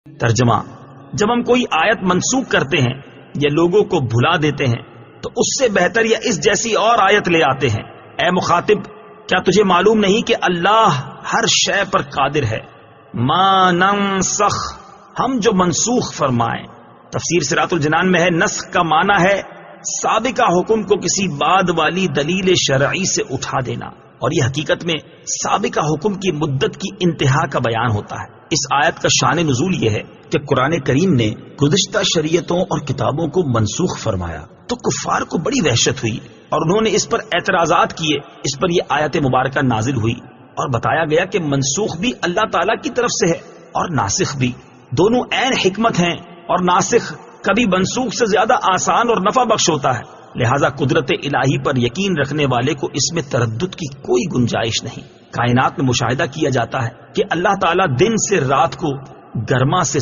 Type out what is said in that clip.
ترجمہ: جب ہم کوئی آیت منسوخ کرتے ہیں یا لوگوں کو بھلا دیتے ہیں تو اس سے بہتر یا اس جیسی اور آیت لے آتے ہیں۔ اے مخاطب، کیا تجھے معلوم نہیں کہ اللہ ہر شے پر قادر ہے؟ ما ننسخ، ہم جو منسوخ فرمائیں۔ تفسیر صراط الجنان میں ہے نسخ کا معنی ہے سابقہ حکم کو کسی بعد والی دلیل شرعی سے اٹھا دینا، اور یہ حقیقت میں سابقہ حکم کی مدت کی انتہا کا بیان ہوتا ہے۔ اس آیت کا شان نزول یہ ہے کہ قرآن کریم نے گزشتہ شریعتوں اور کتابوں کو منسوخ فرمایا تو کفار کو بڑی وحشت ہوئی اور انہوں نے اس پر اعتراضات کیے۔ اس پر یہ آیت مبارکہ نازل ہوئی اور بتایا گیا کہ منسوخ بھی اللہ تعالیٰ کی طرف سے ہے اور ناسخ بھی، دونوں عین حکمت ہیں، اور ناسخ کبھی منسوخ سے زیادہ آسان اور نفع بخش ہوتا ہے، لہذا قدرت الہی پر یقین رکھنے والے کو اس میں تردد کی کوئی گنجائش نہیں۔ کائنات میں مشاہدہ کیا جاتا ہے کہ اللہ تعالیٰ دن سے رات کو گرما سے